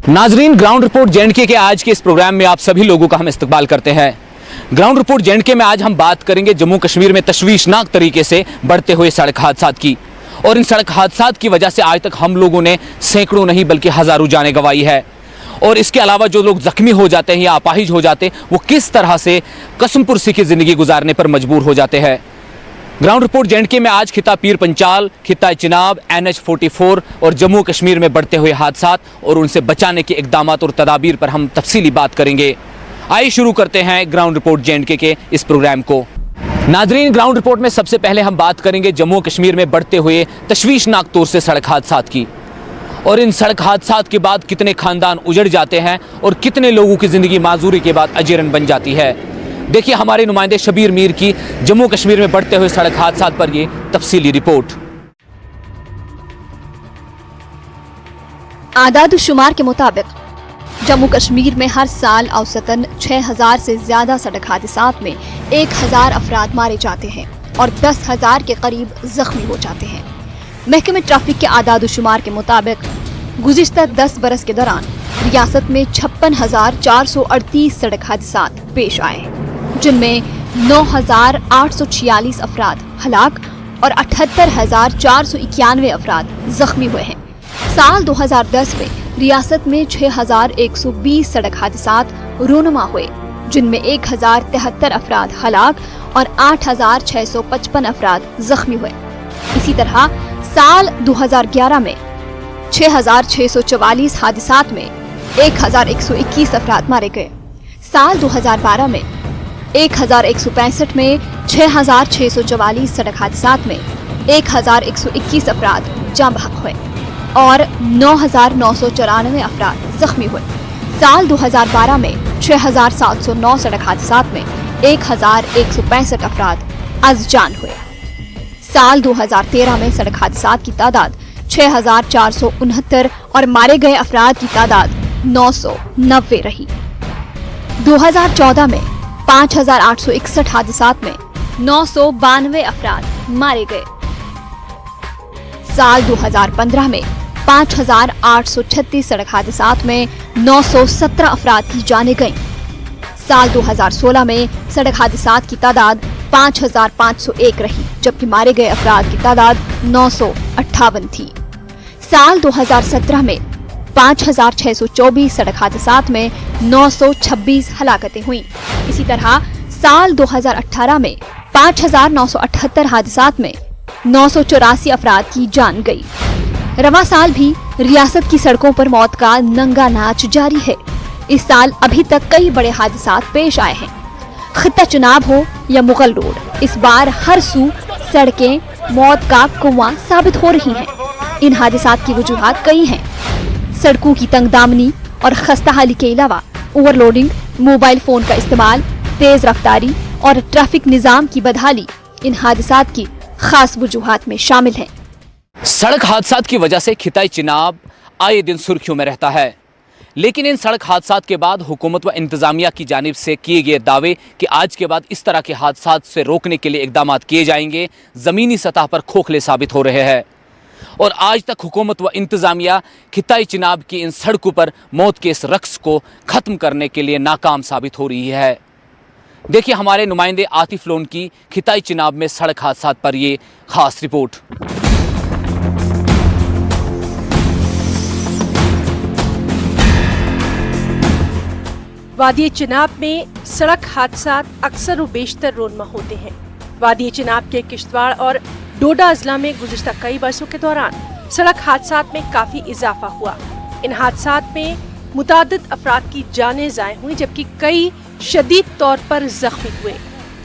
नाजरीन, ground report जे&के के आज के इस प्रोग्राम में आप सभी लोगों का हम इस्तकबाल करते हैं। ग्राउंड रिपोर्ट जे&के में आज हम बात करेंगे जम्मू कश्मीर में तशवीशनाक तरीके से बढ़ते हुए सड़क हादसात की। और इन सड़क हादसात की वजह से आज तक हम लोगों ने सैकड़ों नहीं बल्कि हजारों जानें गंवाई है। और इसके अलावा जो लोग जख्मी हो जाते हैं या अपाहिज हो जाते हैं, वो किस तरह से कसमपुरसी की जिंदगी गुजारने पर मजबूर हो जाते हैं। ग्राउंड रिपोर्ट जे&के में आज खिता पीर पंचाल, खिता चिनाब, NH-44 और जम्मू कश्मीर में बढ़ते हुए हादसात और उनसे बचाने के इकदाम और तदाबीर पर हम तफसीली बात करेंगे। आइए शुरू करते हैं ग्राउंड रिपोर्ट जे&के के इस प्रोग्राम को। नाजरीन, ग्राउंड रिपोर्ट में सबसे पहले हम बात करेंगे जम्मू कश्मीर में बढ़ते हुए तशवीशनाक तौर से सड़क हादसात की। और इन सड़क हादसात के बाद कितने खानदान उजड़ जाते हैं और कितने लोगों की जिंदगी माजूरी के बाद अजीरन बन जाती है। देखिए हमारे नुमाइंदे शबीर मीर की जम्मू कश्मीर में बढ़ते हुए सड़क हादसात पर ये तफसीली रिपोर्ट। आदाद-ओ-शुमार के मुताबिक जम्मू कश्मीर में हर साल औसतन 6000 से ज्यादा सड़क हादसात में 1000 अफराद मारे जाते हैं और 10,000 के करीब जख्मी हो जाते हैं। महकमे ट्रैफिक के आदाद-ओ-शुमार के मुताबिक गुज़िश्ता 10 बरस के दौरान रियासत में 56,438 सड़क हादसात पेश आए, जिनमें 9,846 अफराद हलाक और 78,491 अफराद जख्मी हुए हैं। साल 2010 में रियासत में 6,120 सड़क हादसात रूनुमा हुए, जिनमें 1,073 अफराद हलाक और 8,655 अफराद जख्मी हुए। इसी तरह साल 2011 में 6,644 हादसात में 1,121 अफराद मारे गए। साल 2012 में 1,165 में 6,644 सड़क हादसात में 1,121 अफराद जाँ बहक हुए और 9,994 अफराद जख्मी हुए। साल 2012 में 6,709 सड़क हादसात में 1,165 अफराद अज जान हुए। साल 2013 में सड़क हादसात की तादाद 6,469 और मारे गए अफराद की तादाद 990 रही। 2014 में 5,861 हादसात में 992 अफराद मारे गए। साल 2015 में 5,836 सड़क हादसात में 917 अफराद की जानें गईं। साल 2016 में सड़क हादसात की तादाद 5,501 रही, जबकि मारे गए अफराद की तादाद 958 थी। साल 2017 में 5,624 सड़क हादसात में 926 हलाकतें हुईं। इसी तरह साल 2018 में 5,978 हादसात में 984 अफराद की जान गई। रवा साल भी रियासत की सड़कों पर मौत का नंगा नाच जारी है। इस साल अभी तक कई बड़े हादसात पेश आए हैं। खिता चिनाब हो या मुगल रोड, इस बार हर सू सड़कें मौत का कुआं साबित हो रही हैं। इन हादसात की वजूहात कई हैं। सड़कों की तंगदामनी और खस्ता हाली के अलावा ओवरलोडिंग, मोबाइल फोन का इस्तेमाल, तेज रफ्तारी और ट्रैफिक निजाम की बदहाली इन हादसात की खास वजूहात में शामिल हैं। सड़क हादसात की वजह से खिता चिनाब आए दिन सुर्खियों में रहता है, लेकिन इन सड़क हादसात के बाद हुकूमत व इंतजामिया की जानिब से किए गए दावे कि आज के बाद इस तरह के हादसात से रोकने के लिए इकदाम किए जाएंगे, ज़मीनी सतह पर खोखले साबित हो रहे हैं। और आज तक हुकूमत व इंतजामिया खिताई चिनाब की इन सड़कों पर मौत के इस रक्स को ख़त्म करने के लिए नाकाम साबित हो रही है। देखिए हमारे नुमाइंदे आतिफ लोन की खिताई चिनाब में सड़क हादसात पर ये खास रिपोर्ट। वादी चिनाब में सड़क हादसात अक्सर व बेशतर रोनमा होते हैं। वादी चिनाब के किश्तवाड़ और डोडा अजला में गुज़िश्ता कई बरसों के दौरान सड़क हादसात में काफी इजाफा हुआ। इन हादसात में मुतादिद अफराद की जानें ज़ाय हुई, जबकि कई शदीद तौर पर जख्मी हुए।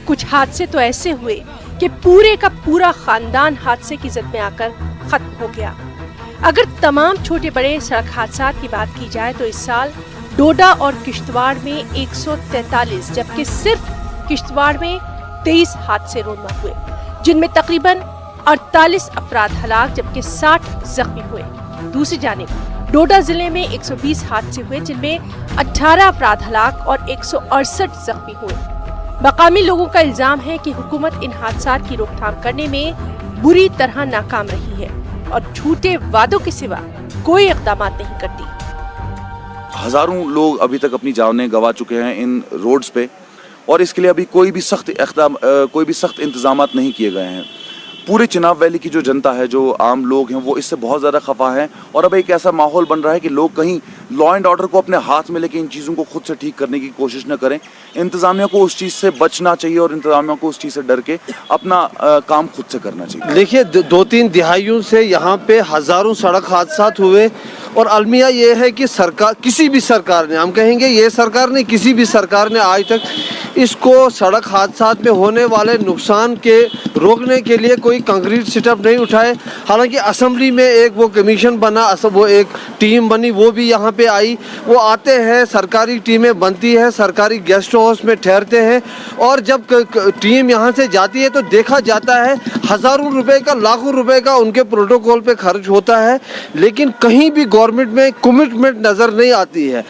कुछ हादसे तो ऐसे हुए कि पूरे का पूरा खानदान हादसे की जद में आकर खत्म हो गया। अगर तमाम छोटे बड़े सड़क हादसात की बात की जाए तो इस साल डोडा और किश्तवाड़ में 143, जबकि सिर्फ किश्तवाड़ में 23 हादसे रोनमा हुए, जिनमें तकरीबन 48 अफराद हलाक जबकि 60 जख्मी हुए। दूसरी जानिब डोडा जिले में 120 हादसे हुए, जिनमें 18 अफराद हलाक और 168 जख्मी हुए। मकामी लोगों का इल्जाम है कि हुकूमत इन हादसात की रोकथाम करने में बुरी तरह नाकाम रही है और झूठे वादों के सिवा कोई इक़दाम नहीं करती। हज़ारों लोग अभी तक अपनी जानें गंवा चुके हैं इन रोड्स पे, और इसके लिए अभी कोई भी सख्त इंतजामात नहीं किए गए हैं। पूरे चिनाब वैली की जो जनता है, जो आम लोग हैं, वो इससे बहुत ज़्यादा खफा हैं। और अब एक ऐसा माहौल बन रहा है कि लोग कहीं लॉ एंड ऑर्डर को अपने हाथ में लेके इन चीज़ों को खुद से ठीक करने की कोशिश न करें। इंतज़ामिया को उस चीज़ से बचना चाहिए और इंतज़ामिया को उस चीज़ से डर के अपना काम खुद से करना चाहिए। देखिए, 2-3 दिहाइयों से यहाँ पे हज़ारों सड़क हादसा हुए, और अलमिया ये है कि सरकार, किसी भी सरकार ने, हम कहेंगे ये सरकार ने, किसी भी सरकार ने आज तक इसको सड़क हादसा में होने वाले नुकसान के रोकने के लिए कोई कंक्रीट स्टेप नहीं उठाए। हालांकि असेंबली में एक वो कमीशन बना, वो एक टीम बनी, वो भी यहाँ पे आई। वो आते हैं, सरकारी टीमें बनती है, सरकारी गेस्ट हाउस में ठहरते हैं, और जब टीम यहाँ से जाती है तो देखा जाता है हज़ारों रुपए का, लाखों रुपए का उनके प्रोटोकॉल पे खर्च होता है, लेकिन कहीं भी गवर्नमेंट में कमिटमेंट नज़र नहीं आती है।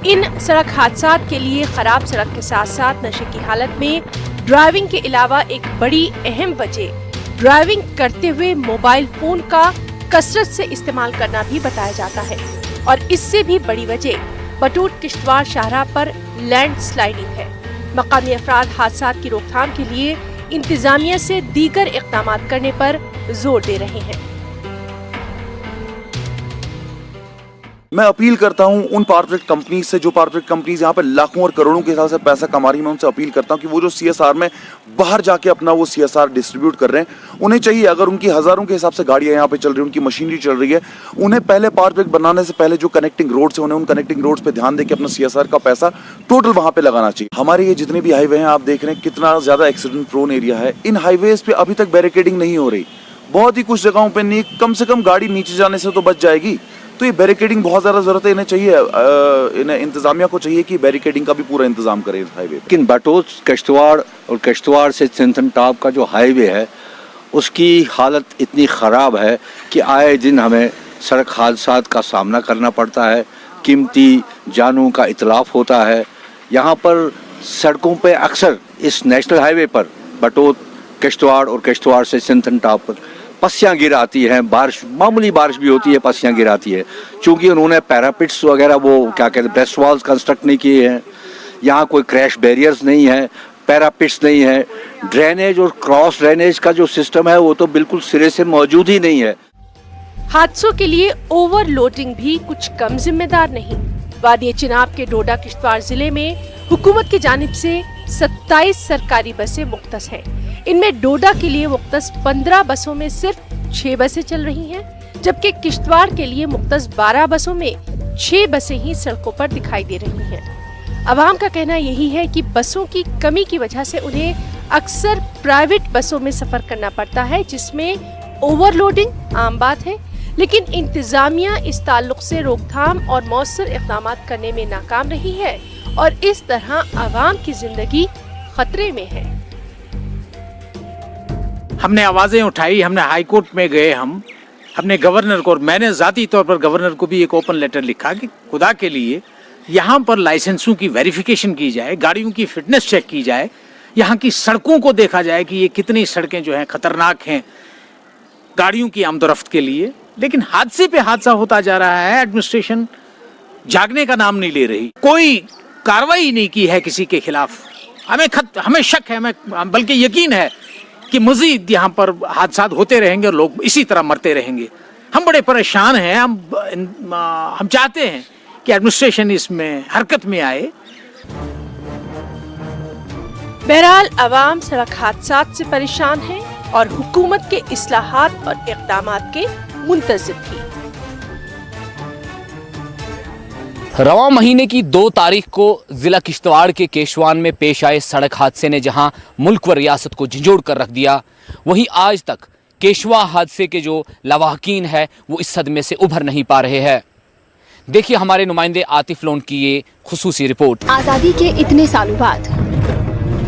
इन सड़क हादसा के लिए खराब सड़क के साथ साथ नशे की हालत में ड्राइविंग के अलावा एक बड़ी अहम वजह ड्राइविंग करते हुए मोबाइल फोन का कसरत से इस्तेमाल करना भी बताया जाता है। और इससे भी बड़ी वजह बटोट किश्तवाड़ शाहराह पर लैंड स्लाइडिंग है। मकामी अफराद हादसा की रोकथाम के लिए इंतजामिया से दीगर इक़दाम करने पर जोर दे रहे हैं। मैं अपील करता हूं उन प्रोजेक्ट कंपनी से, जो प्रोजेक्ट कंपनीज यहाँ पे लाखों और करोड़ों के हिसाब से पैसा कमा रही है, मैं उनसे अपील करता हूं कि वो जो CSR में बाहर जाके अपना वो CSR डिस्ट्रीब्यूट कर रहे हैं, उन्हें चाहिए, अगर उनकी हज़ारों के हिसाब से गाड़ियाँ यहाँ पे चल रही है, उनकी मशीनरी चल रही है, उन्हें पहले प्रोजेक्ट बनाने से पहले जो कनेक्टिंग रोड्स हैं, उन्हें उन कनेक्टिंग रोड्स पे ध्यान देकर अपना CSR का पैसा टोटल वहाँ पे लगाना चाहिए। हमारे ये जितने भी हाईवे हैं, आप देख रहे हैं कितना ज़्यादा एक्सीडेंट प्रोन एरिया है। इन हाईवेज पे अभी तक बैरिकेडिंग नहीं हो रही, बहुत ही कुछ जगहों पर नहीं, कम से कम गाड़ी नीचे जाने से तो बच जाएगी। तो ये बैरिकेडिंग बहुत ज़्यादा ज़रूरत है, इन्हें चाहिए, इन्हें इंतज़ामिया को चाहिए कि बैरिकेडिंग का भी पूरा इंतज़ाम करें इस हाईवे। लेकिन बटोट किश्तवाड़ और किश्तवाड़ से सिंथन टॉप का जो हाईवे है, उसकी हालत इतनी ख़राब है कि आए दिन हमें सड़क हादसात का सामना करना पड़ता है, कीमती जानों का इतलाफ होता है। यहाँ पर सड़कों पे अक्सर इस नेशनल हाईवे पर बटोट किश्तवाड़ और किश्तवाड़ से सिंथन टॉप पर पस्सियाँ गिर आती हैं, बारिश, मामूली बारिश भी होती है, पस्सियाँ गिर आती है। चूँकि उन्होंने पैरापिट्स वगैरह, वो क्या कहते हैं, ब्रेस्ट वॉल्स कंस्ट्रक्ट नहीं किए हैं, यहाँ कोई क्रैश बैरियर्स नहीं है, पैरापिट्स नहीं है, ड्रेनेज और क्रॉस ड्रेनेज का जो सिस्टम है वो तो बिल्कुल सिरे से मौजूद ही नहीं है। हादसों के लिए ओवरलोडिंग भी कुछ कम जिम्मेदार नहीं। वादी चिनाब के डोडा किश्तवाड़ जिले में हुकूमत की जानिब से 27 सरकारी बसें मुख्तस हैं। इनमें डोडा के लिए मुख्तस 15 बसों में सिर्फ 6 बसें चल रही हैं, जबकि किश्तवाड़ के लिए मुख्तस 12 बसों में 6 बसें ही सड़कों पर दिखाई दे रही हैं। अवाम का कहना यही है कि बसों की कमी की वजह से उन्हें अक्सर प्राइवेट बसों में सफर करना पड़ता है, जिसमें ओवरलोडिंग आम बात है। लेकिन इंतजामिया इस ताल्लुक से रोकथाम और मौसर इक़दाम करने में नाकाम रही है, और इस तरह अवाम की जिंदगी खतरे में है। हमने आवाज़ें उठाई, हमने हाई कोर्ट में गए, हमने गवर्नर को, और मैंने ज़ाती तौर पर गवर्नर को भी एक ओपन लेटर लिखा कि खुदा के लिए यहाँ पर लाइसेंसों की वेरिफिकेशन की जाए, गाड़ियों की फिटनेस चेक की जाए, यहाँ की सड़कों को देखा जाए कि ये कितनी सड़कें जो हैं खतरनाक हैं गाड़ियों की आमदोरफ्त के लिए। लेकिन हादसे पे हादसा होता जा रहा है, एडमिनिस्ट्रेशन जागने का नाम नहीं ले रही, कोई कार्रवाई नहीं की है किसी के खिलाफ। हमें शक है, बल्कि यकीन है कि मजीद यहाँ पर हादसा होते रहेंगे और लोग इसी तरह मरते रहेंगे। हम बड़े परेशान हैं, हम चाहते हैं कि एडमिनिस्ट्रेशन इसमें हरकत में आए। बहरहाल अवाम सड़क हादसा से परेशान है और हुकूमत के इस्लाहात और इक़दामात के मुंतज़िर भी। रवां महीने की 2 तारीख को जिला किश्तवाड़ के केशवान में पेश आए सड़क हादसे ने जहां मुल्क व रियासत को झंझोड़ कर रख दिया, वहीं आज तक केशवा हादसे के जो लवाहकीन है वो इस सदमे से उभर नहीं पा रहे हैं। देखिए हमारे नुमाइंदे आतिफ लोन की ये खुसूसी रिपोर्ट। आज़ादी के इतने सालों बाद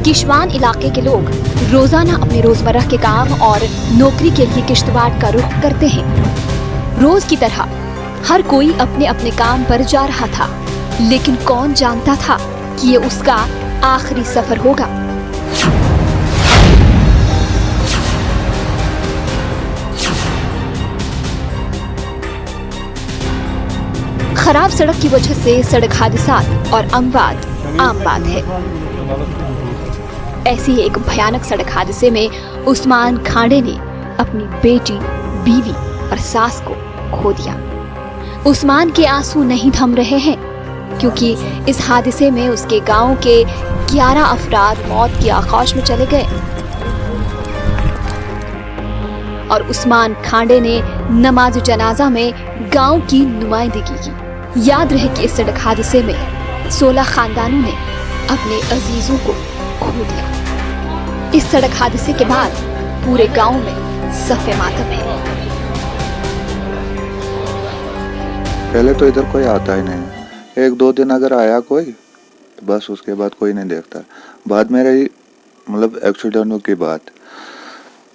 किश्तवाड़ इलाके के लोग रोजाना अपने रोजमर्रा के काम और नौकरी के लिए किश्तवाड़ का रुख करते हैं। रोज की तरह हर कोई अपने अपने काम पर जा रहा था, लेकिन कौन जानता था कि ये उसका आखिरी सफर होगा। खराब सड़क की वजह से सड़क हादसात और अमवात आम बात है। ऐसी ही एक भयानक सड़क हादसे में उस्मान खांडे ने अपनी बेटी, बीवी और सास को खो दिया। उस्मान के आंसू नहीं थम रहे हैं क्योंकि इस हादसे में उसके गांव के 11 अफराद मौत की आगोश में चले गए और उस्मान खांडे ने नमाज जनाजा में गांव की नुमाइंदगी की। याद रहे कि इस सड़क हादसे में 16 खानदानों ने अपने अजीजों को खो दिया। इस सड़क हादसे के बाद पूरे गांव में सफ़े मातम है। पहले तो इधर कोई आता ही नहीं, 1-2 दिन अगर आया कोई तो बस उसके बाद कोई नहीं देखता। बाद में रही मतलब एक्सीडेंटों की बात,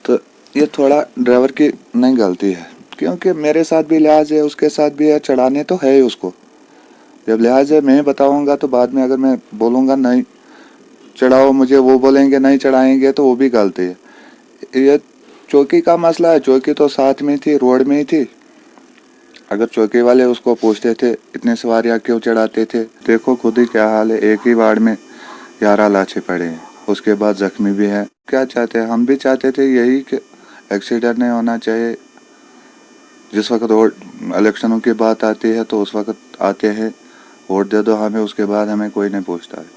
तो ये थोड़ा ड्राइवर की नहीं गलती है क्योंकि मेरे साथ भी लिहाज है, उसके साथ भी है, चढ़ाने तो है ही उसको। जब लिहाज है मैं बताऊंगा तो बाद में अगर मैं बोलूँगा नहीं चढ़ाओ मुझे, वो बोलेंगे नहीं चढ़ाएंगे तो वो भी गलती है। ये चौकी का मसला है, चौकी तो साथ में थी, रोड में ही थी। अगर चौकी वाले उसको पूछते थे इतने सवारियाँ क्यों चढ़ाते थे, देखो खुद ही क्या हाल है, एक ही वार्ड में 11 लाशें पड़े हैं, उसके बाद जख्मी भी है। क्या चाहते हैं, हम भी चाहते थे यही कि एक्सीडेंट नहीं होना चाहिए। जिस वक्त इलेक्शनों की बात आती है तो उस वक्त आते हैं वोट दे दो हमें, उसके बाद हमें कोई नहीं पूछता है,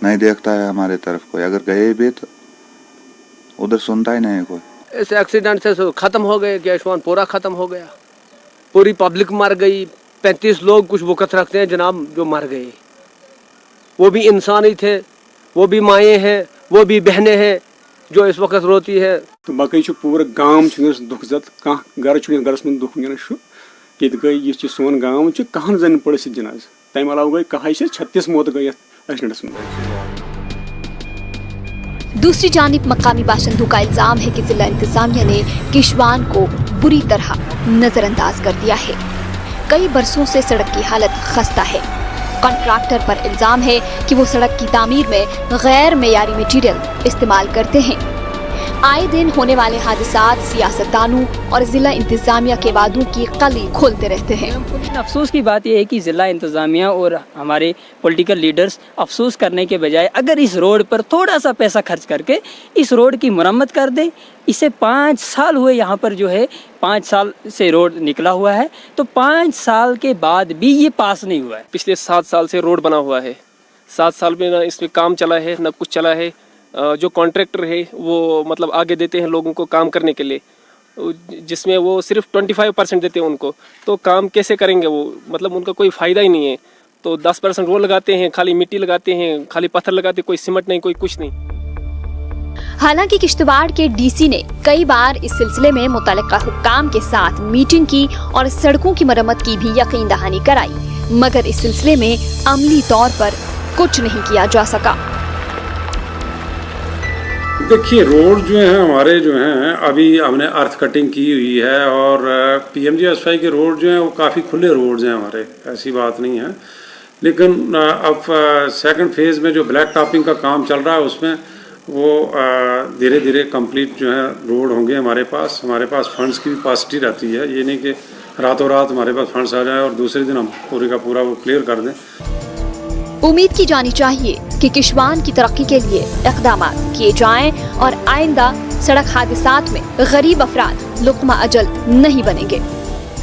नहीं देखता है हमारे तरफ कोई। अगर गए भी तो उधर सुनता ही नहीं कोई। इस एक्सीडेंट से ख़त्म हो गए, केशवान पूरा ख़त्म हो गया, पूरी पब्लिक मर गई। 35 लोग कुछ वक़्त रखते हैं जनाब जो मर गए, वो भी इंसान ही थे, वो भी माएँ हैं, वो भी बहनें हैं जो इस वक्त रोती है। तो बाकी पूरा गांव दुख जत कह घर गरस में दुख ये गई सोन गांव कहन जन पड़ जनाज तम अलाव गई कहा 36 मौत गई एक्सीडेंट्स में। दूसरी जानिब मकामी बाशिंदों का इल्जाम है कि जिला इंतजामिया ने केशवान को बुरी तरह नजरअंदाज कर दिया है। कई बरसों से सड़क की हालत खस्ता है। कॉन्ट्रैक्टर पर इल्जाम है कि वो सड़क की तामीर में गैर मेयारी मटेरियल इस्तेमाल करते हैं। आए दिन होने वाले हादसात सियासतदानों और जिला इंतजामिया के वादों की कली खोलते रहते हैं। अफसोस की बात यह है कि जिला इंतजामिया और हमारे पॉलिटिकल लीडर्स अफसोस करने के बजाय अगर इस रोड पर थोड़ा सा पैसा खर्च करके इस रोड की मरम्मत कर दे। इसे 5 साल हुए, यहाँ पर जो है 5 साल से रोड निकला हुआ है, तो 5 साल के बाद भी ये पास नहीं हुआ है। पिछले 7 साल से रोड बना हुआ है, 7 साल में ना इसमें काम चला है ना कुछ चला है। जो कॉन्ट्रैक्टर है वो मतलब आगे देते हैं लोगों को काम करने के लिए, जिसमें वो सिर्फ 25% देते हैं उनको, तो काम कैसे करेंगे वो, मतलब उनका कोई फ़ायदा ही नहीं है। तो 10% वो लगाते हैं, खाली मिट्टी लगाते हैं, खाली पत्थर लगाते हैं, कोई सीमेंट नहीं, कोई कुछ नहीं। हालांकि किश्तवाड़ के डीसी ने कई बार इस सिलसिले में मुतल्लिका हुक्काम के साथ मीटिंग की और सड़कों की मरम्मत की भी यकीन दहानी कराई, मगर इस सिलसिले में अमली तौर पर कुछ नहीं किया जा सका। देखिए रोड जो है हमारे जो हैं अभी हमने अर्थ कटिंग की हुई है और PMGSY के रोड जो हैं वो काफ़ी खुले रोड्स हैं हमारे, ऐसी बात नहीं है। लेकिन अब सेकंड फेज़ में जो ब्लैक टॉपिंग का काम चल रहा है उसमें वो धीरे धीरे कंप्लीट जो है रोड होंगे हमारे पास फंड्स की भी कैपेसिटी रहती है। ये नहीं कि रातों रात हमारे पास फंड्स आ जाए और दूसरे दिन हम पूरे का पूरा वो क्लियर कर दें। उम्मीद की जानी चाहिए कि केशवान की तरक्की के लिए इक़दाम किए जाएं और आइंदा सड़क हादसात में गरीब अफराद लुक़्मा अजल नहीं बनेंगे।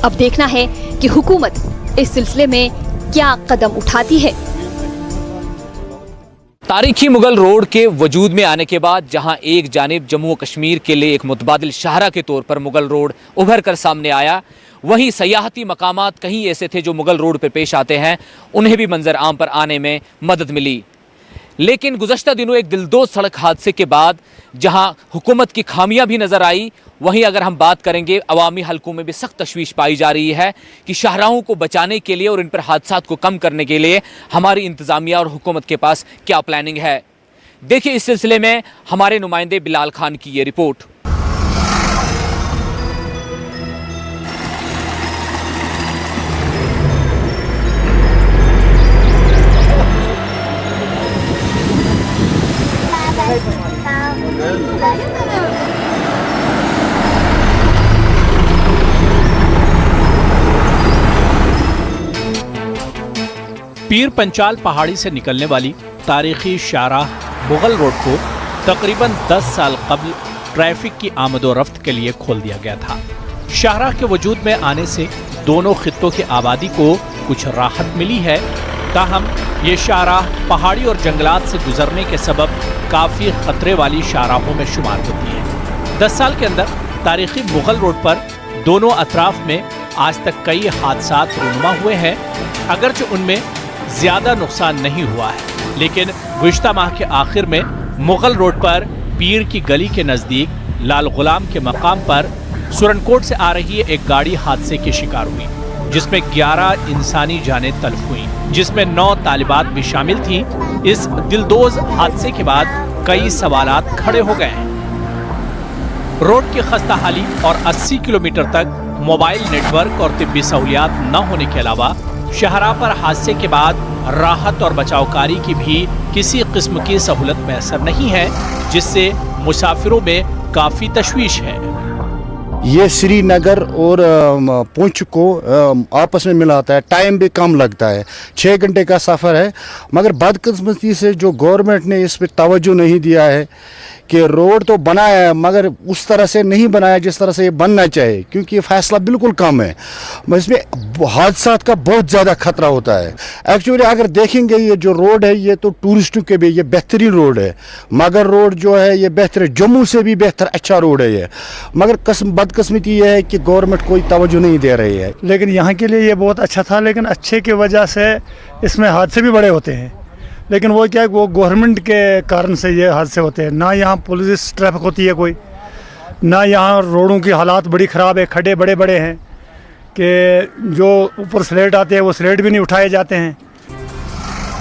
अब देखना है कि हुकूमत इस सिलसिले में क्या कदम उठाती है। तारीखी मुगल रोड के वजूद में आने के बाद जहां एक जानिब जम्मू और कश्मीर के लिए एक मुतबादिल शाहरा के तौर पर मुगल रोड उभर कर सामने आया, वहीं सयाहती मकामात कहीं ऐसे थे जो मुगल रोड पर पेश आते हैं, उन्हें भी मंजर आम पर आने में मदद मिली। लेकिन गुज़श्ता दिनों एक दिलदोज़ सड़क हादसे के बाद जहां हुकूमत की खामियां भी नज़र आई, वहीं अगर हम बात करेंगे अवामी हलकों में भी सख्त तशवीश पाई जा रही है कि शाहराहों को बचाने के लिए और इन पर हादसात को कम करने के लिए हमारी इंतज़ामिया और हुकूमत के पास क्या प्लानिंग है। देखिए इस सिलसिले में हमारे नुमाइंदे बिलाल खान की ये रिपोर्ट। पीर पंचाल पहाड़ी से निकलने वाली तारीखी शाहराह मुगल रोड को तकरीबन 10 साल कबल ट्रैफिक की आमदोरफ्त के लिए खोल दिया गया था। शाहराह के वजूद में आने से दोनों खित्तों की आबादी को कुछ राहत मिली है, ताहम ये शाहराह पहाड़ी और जंगलात से गुजरने के सबब काफ़ी खतरे वाली शाहराहों में शुमार होती है। 10 साल के अंदर तारीखी मुगल रोड पर दोनों अतराफ में आज तक कई हादसात रूनुमा हुए हैं। अगरचे उनमें ज़्यादा नुकसान नहीं हुआ है, लेकिन गुज़िश्ता माह के आखिर में मुगल रोड पर पीर की गली के नज़दीक लाल गुलाम के मकाम पर सुरनकोट से आ रही एक गाड़ी हादसे की शिकार हुई, जिसमें 11 इंसानी जानें तल्फ हुई, जिसमें 9 तालिबात भी शामिल थीं। इस दिलदोज हादसे के बाद कई सवालात खड़े हो गए हैं। रोड की खस्ताहाली और 80 किलोमीटर तक मोबाइल नेटवर्क और तिब्बी सहूलियात न होने के अलावा शाहराह पर हादसे के बाद राहत और बचावकारी की भी किसी किस्म की सहूलत मैसर नहीं है, जिससे मुसाफिरों में काफ़ी तशवीश है। ये श्रीनगर और पुंछ को आपस में मिलाता है, टाइम भी कम लगता है, 6 घंटे का सफ़र है। मगर बदकिस्मती से जो गवर्नमेंट ने इस पर तवज्जो नहीं दिया है कि रोड तो बनाया है मगर उस तरह से नहीं बनाया जिस तरह से ये बनना चाहिए, क्योंकि ये फैसला बिल्कुल कम है। इसमें हादसात का बहुत ज़्यादा खतरा होता है। एक्चुअली अगर देखेंगे ये जो रोड है ये तो टूरिस्टों के भी ये बेहतरीन रोड है, मगर रोड जो है ये बेहतर है, जम्मू से भी बेहतर अच्छा रोड है ये। मगर बदकिस्मती ये है कि गवर्नमेंट कोई तवज्जो नहीं दे रही है। लेकिन यहाँ के लिए ये बहुत अच्छा था, लेकिन अच्छे की वजह से इसमें हादसे भी बड़े होते हैं। लेकिन वो क्या है, वो गवर्नमेंट के कारण से ये हादसे होते हैं। ना यहाँ पुलिस ट्रैफिक होती है कोई, ना यहाँ रोडों की हालात बड़ी ख़राब है, खड्डे बड़े बड़े हैं कि जो ऊपर स्लेट आते हैं वो स्लेट भी नहीं उठाए जाते हैं।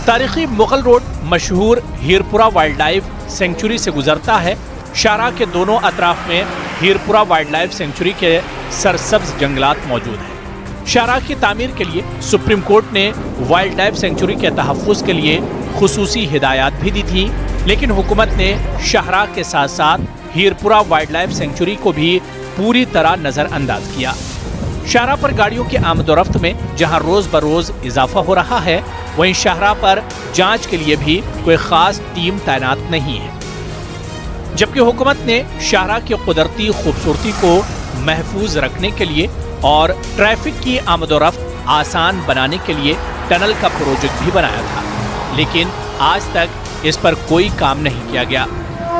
तारीखी मुगल रोड मशहूर हीरपुरा वाइल्ड लाइफ सेंचुरी से गुजरता है। शाहराह के दोनों अतराफ में हीरपुरा वाइल्ड लाइफ सेंचुरी के सरसब्ज जंगलात मौजूद हैं। शाहराह की तामीर के लिए सुप्रीम कोर्ट ने वाइल्ड लाइफ सेंचुरी के तहफ़्फ़ुज़ के लिए खुसूसी हिदायत भी दी थी, लेकिन हुकूमत ने शाहराह के साथ साथ हीरपुरा वाइल्ड लाइफ सेंचुरी को भी पूरी तरह नज़रअंदाज किया। शाहराह पर गाड़ियों की आमदोरफ्त में जहां रोज़ बरोज़ इजाफा हो रहा है, वहीं शाहराह पर जांच के लिए भी कोई ख़ास टीम तैनात नहीं है। जबकि हुकूमत ने शाहराह की कुदरती खूबसूरती को महफूज रखने के लिए और ट्रैफिक की आमदोरफ्त आसान बनाने के लिए टनल का प्रोजेक्ट भी बनाया था, लेकिन आज तक इस पर कोई काम नहीं किया गया।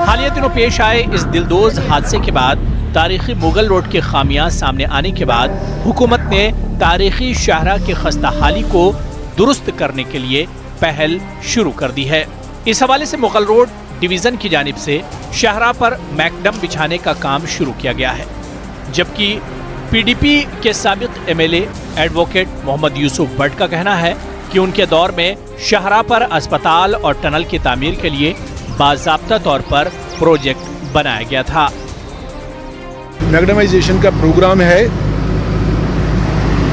हालिया दिनों पेश आए इस दिलदोज हादसे के बाद तारीखी मुगल रोड की खामियां सामने आने के बाद हुकूमत ने तारीखी शाहराह की खस्ताहाली को दुरुस्त करने के लिए पहल शुरू कर दी है। इस हवाले से मुगल रोड डिवीज़न की जानिब से शाहराह पर मैकडम बिछाने का काम शुरू किया गया है, जबकि PDP के साबिक MLA एडवोकेट मोहम्मद यूसुफ भट्ट का कहना है कि उनके दौर में शाहराह पर अस्पताल और टनल की तामीर के लिए बाज़ाब्ता तौर पर प्रोजेक्ट बनाया गया था। मैग्डमाइजेशन का प्रोग्राम है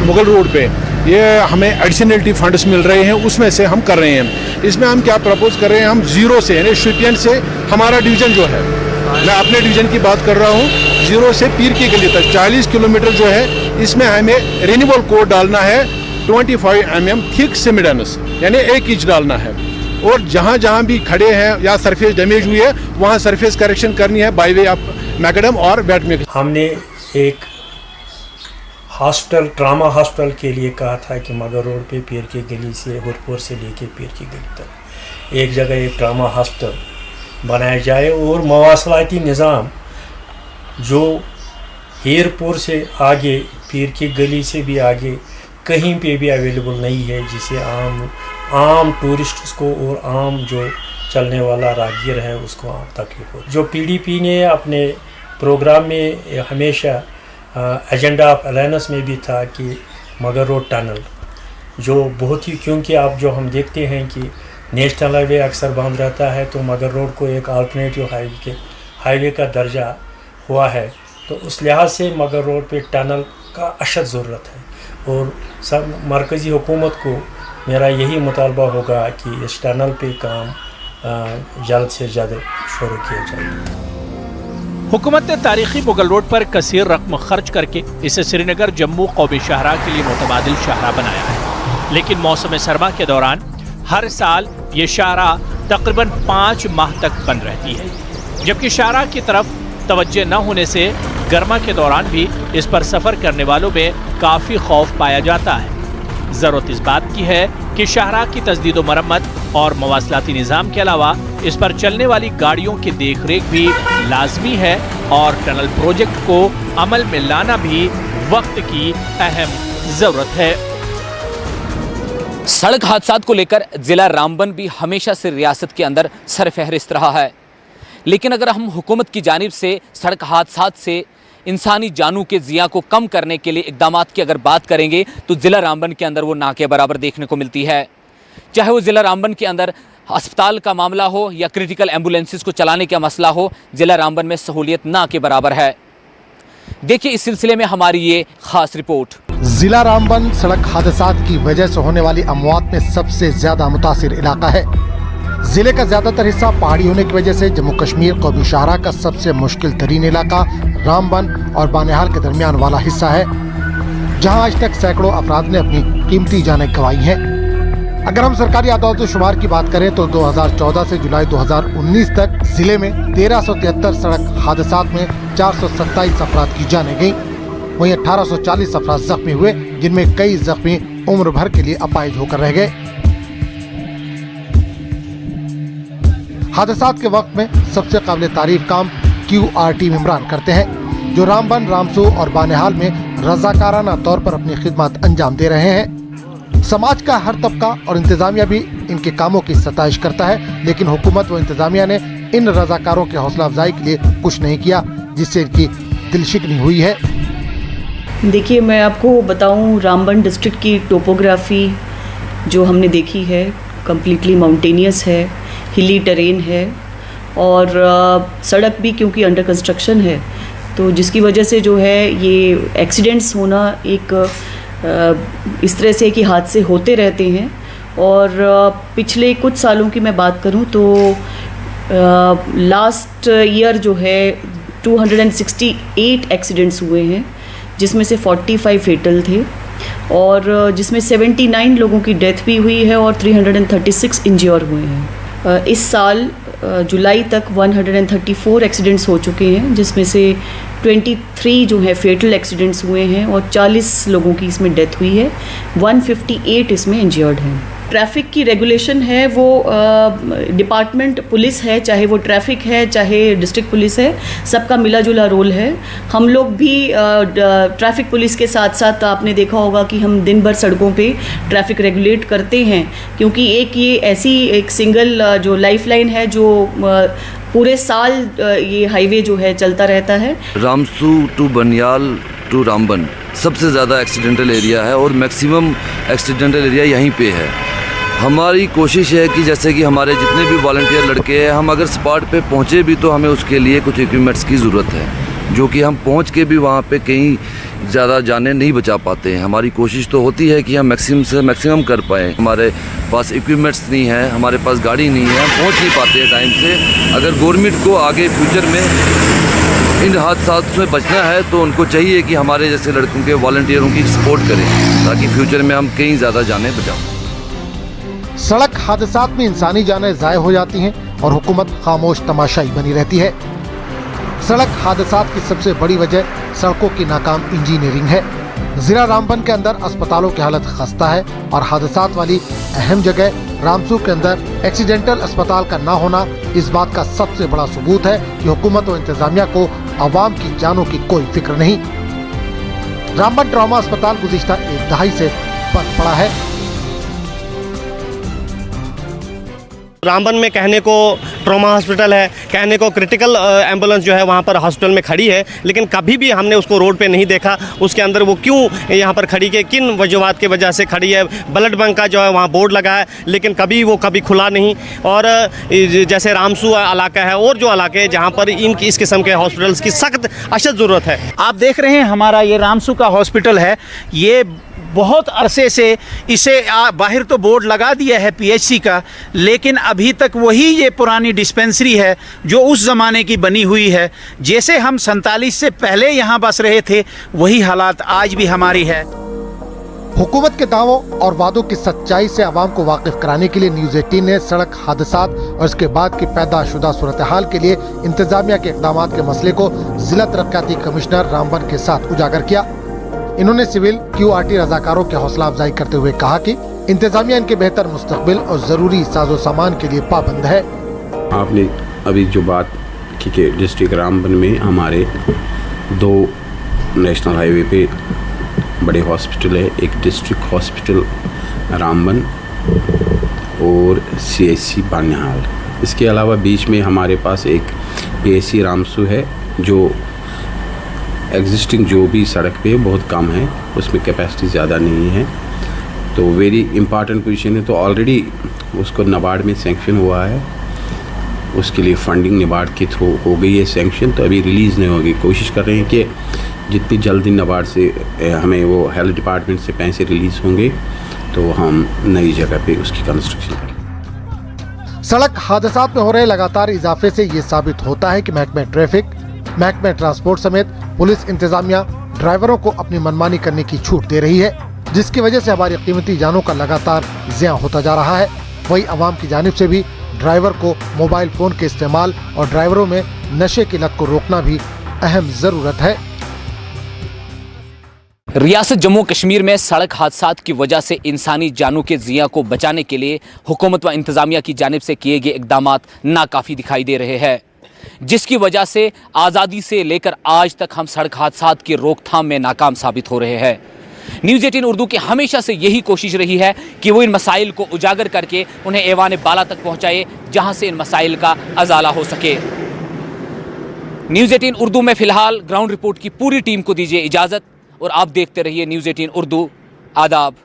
मुगल रोड पे, ये हमें एडिशनलिटी फंड्स मिल रहे हैं, उसमें से हम कर रहे हैं। इसमें हम क्या प्रपोज कर रहे हैं, हम जीरो से यानी शुपियन से हमारा डिवीज़न जो है, मैं अपने डिवीज़न की बात कर रहा हूँ, जीरो से पीर की गली तक 40 किलोमीटर जो है, इसमें हमें रिन्यूअल कोड डालना है 25 mm थिक सिमिडनस यानी 1 इंच डालना है। और जहाँ जहाँ भी खड़े हैं या सरफेस डैमेज हुई है वहाँ सरफेस करेक्शन करनी है बाय वे ऑफ मैकडम और बैटमेक। हमने एक हॉस्पिटल ट्रामा हॉस्पिटल के लिए कहा था कि मगर रोड पे पीर की गली से हुरपुर से लेके पीर की गली तक एक जगह एक ट्रामा हॉस्पिटल बनाया जाए और मवासलाती निज़ाम जो हीरपुर से आगे पीर की गली से भी आगे कहीं पे भी अवेलेबल नहीं है, जिसे आम टूरिस्ट को और आम जो चलने वाला राहगीर है उसको आम तकलीफ हो। जो PDP ने अपने प्रोग्राम में हमेशा एजेंडा ऑफ अलायंस में भी था कि मगर रोड टनल जो बहुत ही, क्योंकि आप जो हम देखते हैं कि नेशनल हाईवे अक्सर बंद रहता है तो मगर रोड को एक अल्टरनेटिव हाईवे का दर्जा हुआ है, तो उस लिहाज से मगर रोड पे टनल का अशद ज़रूरत है। और सब मरकज़ी हुकूमत को मेरा यही मुतालबा होगा कि इस टनल पे काम जल्द से जल्द शुरू किया जाए। हुकूमत ने तारीखी मुगल रोड पर कसीर रकम खर्च करके इसे श्रीनगर जम्मू कौमी शाहराह के लिए मुतबादिल शाहराह बनाया है, लेकिन मौसम सरमा के दौरान हर साल ये शाहराह तकरीबन 5 माह तक बंद रहती है, जबकि शाहराह की तरफ तवज्जो न होने से गर्मा के दौरान भी इस पर सफ़र करने वालों में काफ़ी खौफ पाया जाता है। ज़रूरत इस बात की है कि शाहराह की तजदीद व मरम्मत और मवासलाती निज़ाम के अलावा इस पर चलने वाली गाड़ियों की देख रेख भी लाजमी है और टनल प्रोजेक्ट को अमल में लाना भी वक्त की अहम ज़रूरत है। सड़क हादसात को लेकर जिला रामबन भी हमेशा से रियासत के अंदर सरफहरिस्त रहा है, लेकिन अगर हम हुकूमत की जानिब से सड़क हादसात से इंसानी जानों के ज़िया को कम करने के लिए इक़दामात की अगर बात करेंगे तो ज़िला रामबन के अंदर वो ना के बराबर देखने को मिलती है। चाहे वो ज़िला रामबन के अंदर अस्पताल का मामला हो या क्रिटिकल एम्बुलेंसेस को चलाने का मसला हो, ज़िला रामबन में सहूलियत ना के बराबर है। देखिए इस सिलसिले में हमारी ये खास रिपोर्ट। जिला रामबन सड़क हादसात की वजह से होने वाली अमवात में सबसे ज्यादा मुतासिर इलाका है। जिले का ज्यादातर हिस्सा पहाड़ी होने की वजह से जम्मू कश्मीर कौमी शाहराह का सबसे मुश्किल तरीन इलाका रामबन और बानिहाल के दरमियान वाला हिस्सा है, जहां आज तक सैकड़ों अफराद ने अपनी कीमती जानें गंवाई हैं। अगर हम सरकारी आदाद शुमार की बात करें तो 2014 से जुलाई 2019 तक जिले में 1373 सड़क हादसात में 427 अफराद की जानें गईं। वहीं 1840 अफराद जख्मी हुए, जिनमें कई जख्मी उम्र भर के लिए अपाहिज होकर रह गए। हादसात के वक्त में सबसे काबिल तारीफ काम QRT मेंबरान करते हैं, जो रामबन, रामसू और बानिहाल में रजाकाराना तौर पर अपनी खिदमत अंजाम दे रहे हैं। समाज का हर तबका और इंतजामिया भी इनके कामों की सताइश करता है, लेकिन हुकूमत व इंतजामिया ने इन रजाकारों के हौसला अफजाई के लिए कुछ नहीं किया, जिससे इनकी दिलशिकनी हुई है। देखिए, मैं आपको बताऊं, रामबन डिस्ट्रिक्ट की टोपोग्राफी जो हमने देखी है कम्प्लीटली माउंटेनियस है, हिली टेरेन है और सड़क भी क्योंकि अंडर कंस्ट्रक्शन है, तो जिसकी वजह से जो है ये एक्सीडेंट्स होना एक इस तरह से कि हादसे होते रहते हैं। और पिछले कुछ सालों की मैं बात करूं तो लास्ट ईयर जो है 268 एक्सीडेंट्स हुए हैं, जिसमें से 45 फेटल थे और जिसमें 79 लोगों की डेथ भी हुई है और 336 इंजर्ड हुए हैं। इस साल जुलाई तक 134 एक्सीडेंट्स हो चुके हैं, जिसमें से 23 जो है फेटल एक्सीडेंट्स हुए हैं और 40 लोगों की इसमें डेथ हुई है, 158 इसमें इंजर्ड हैं। ट्रैफिक की रेगुलेशन है वो डिपार्टमेंट पुलिस है, चाहे वो ट्रैफिक है चाहे डिस्ट्रिक्ट पुलिस है, सबका मिला जुला रोल है। हम लोग भी ट्रैफिक पुलिस के साथ साथ आपने देखा होगा कि हम दिन भर सड़कों पे ट्रैफिक रेगुलेट करते हैं, क्योंकि एक ये ऐसी एक सिंगल जो लाइफलाइन है जो पूरे साल ये हाईवे जो है चलता रहता है। रामसू टू बनियाल टू रामबन सबसे ज़्यादा एक्सीडेंटल एरिया है और मैक्सिमम एक्सीडेंटल एरिया यहीं पे है। हमारी कोशिश है कि जैसे कि हमारे जितने भी वॉलंटियर लड़के हैं, हम अगर स्पॉट पे पहुँचे भी तो हमें उसके लिए कुछ इक्विपमेंट्स की ज़रूरत है, जो कि हम पहुँच के भी वहाँ पे कहीं ज़्यादा जाने नहीं बचा पाते हैं। हमारी कोशिश तो होती है कि हम मैक्सिमम से मैक्सिमम कर पाएँ। हमारे पास इक्विपमेंट्स नहीं है, हमारे पास गाड़ी नहीं है, हम पहुँच नहीं पाते हैं टाइम से। अगर गवर्नमेंट को आगे फ्यूचर में इन हादसात से बचना है तो उनको चाहिए कि हमारे जैसे लड़कों के वॉलंटियरों की सपोर्ट करें, ताकि फ्यूचर में हम कहीं ज़्यादा जाने बचाएं। सड़क हादसात में इंसानी जानें ज़ाय हो जाती हैं और हुकूमत खामोश तमाशाई बनी रहती है। सड़क हादसात की सबसे बड़ी वजह सड़कों की नाकाम इंजीनियरिंग है। जिला रामबन के अंदर अस्पतालों की हालत खस्ता है और हादसात वाली अहम जगह रामसू के अंदर एक्सीडेंटल अस्पताल का ना होना इस बात का सबसे बड़ा सबूत है कि हुकूमत और इंतजामिया को आवाम की जानों की कोई फिक्र नहीं। रामबन ट्रॉमा अस्पताल गुज़िश्ता एक दहाई से बंद पड़ा है। रामबन में कहने को ट्रॉमा हॉस्पिटल है, कहने को क्रिटिकल एम्बुलेंस जो है वहाँ पर हॉस्पिटल में खड़ी है, लेकिन कभी भी हमने उसको रोड पे नहीं देखा। उसके अंदर वो क्यों यहाँ पर खड़ी है, किन वजूहात की वजह से खड़ी है। ब्लड बैंक का जो है वहाँ बोर्ड लगा है, लेकिन कभी खुला नहीं। और जैसे रामसू इलाका है और जो इलाके जहाँ पर इस किस्म के हॉस्पिटल्स की सख्त अशद ज़रूरत है। आप देख रहे हैं हमारा ये रामसू का हॉस्पिटल है, ये बहुत अरसे से इसे बाहर तो बोर्ड लगा दिया है PHC का, लेकिन अभी तक वही ये पुरानी डिस्पेंसरी है जो उस ज़माने की बनी हुई है। जैसे हम 47 से पहले यहाँ बस रहे थे, वही हालात आज भी हमारी है। हुकूमत के दावों और वादों की सच्चाई से आवाम को वाकिफ कराने के लिए न्यूज 18 ने सड़क हादसात और इसके बाद की पैदाशुदा सूरत हाल के लिए इंतजामिया के इकदाम के मसले को जिला तरक्याती कमिश्नर रामबन के साथ उजागर किया। इन्होंने सिविल QRT रजाकारों की हौसला अफजाई करते हुए कहा कि इंतजामिया इनके बेहतर मुस्तकबिल और जरूरी साजो सामान के लिए पाबंद है। आपने अभी जो बात की कि डिस्ट्रिक्ट रामबन में हमारे 2 नेशनल हाईवे पे बड़े हॉस्पिटल है, एक डिस्ट्रिक्ट हॉस्पिटल रामबन और CHC बानिहाल। इसके अलावा बीच में हमारे पास एक PSC रामसू है जो एग्जिस्टिंग जो भी सड़क पे बहुत कम है, उसमें कैपेसिटी ज़्यादा नहीं है, तो वेरी इम्पॉर्टेंट पोजीशन है। तो ऑलरेडी उसको नाबार्ड में सैंक्शन हुआ है, उसके लिए फंडिंग नाबार्ड के थ्रू हो गई है सैंक्शन, तो अभी रिलीज़ नहीं होगी। कोशिश कर रहे हैं कि जितनी जल्दी नाबार्ड से हमें वो हेल्थ डिपार्टमेंट से पैसे रिलीज़ होंगे तो हम नई जगह पे उसकी कंस्ट्रक्शन करें। सड़क हादसात में हो रहे लगातार इजाफे से ये साबित होता है कि महकमे ट्रैफिक, महकमे ट्रांसपोर्ट समेत पुलिस इंतजामिया ड्राइवरों को अपनी मनमानी करने की छूट दे रही है, जिसकी वजह से हमारी कीमती जानों का लगातार ज़िया होता जा रहा है। वही आवाम की जानिब से भी ड्राइवर को मोबाइल फोन के इस्तेमाल और ड्राइवरों में नशे की लत को रोकना भी अहम जरूरत है। रियासत जम्मू कश्मीर में सड़क हादसात की वजह से इंसानी जानों के ज़िया को बचाने के लिए हुकूमत व इंतज़ामिया की जानिब से किए गए इक़दामात नाकाफ़ी दिखाई दे रहे हैं, जिसकी वजह से आज़ादी से लेकर आज तक हम सड़क हादसात की रोकथाम में नाकाम साबित हो रहे हैं। न्यूज़ 18 उर्दू की हमेशा से यही कोशिश रही है कि वो इन मसाइल को उजागर करके उन्हें ऐवान बाला तक पहुँचाए, जहाँ से इन मसाइल का अजाला हो सके। न्यूज़ 18 उर्दू में फ़िलहाल ग्राउंड रिपोर्ट की पूरी टीम को दीजिए इजाज़त और आप देखते रहिए न्यूज़ 18 उर्दू। आदाब।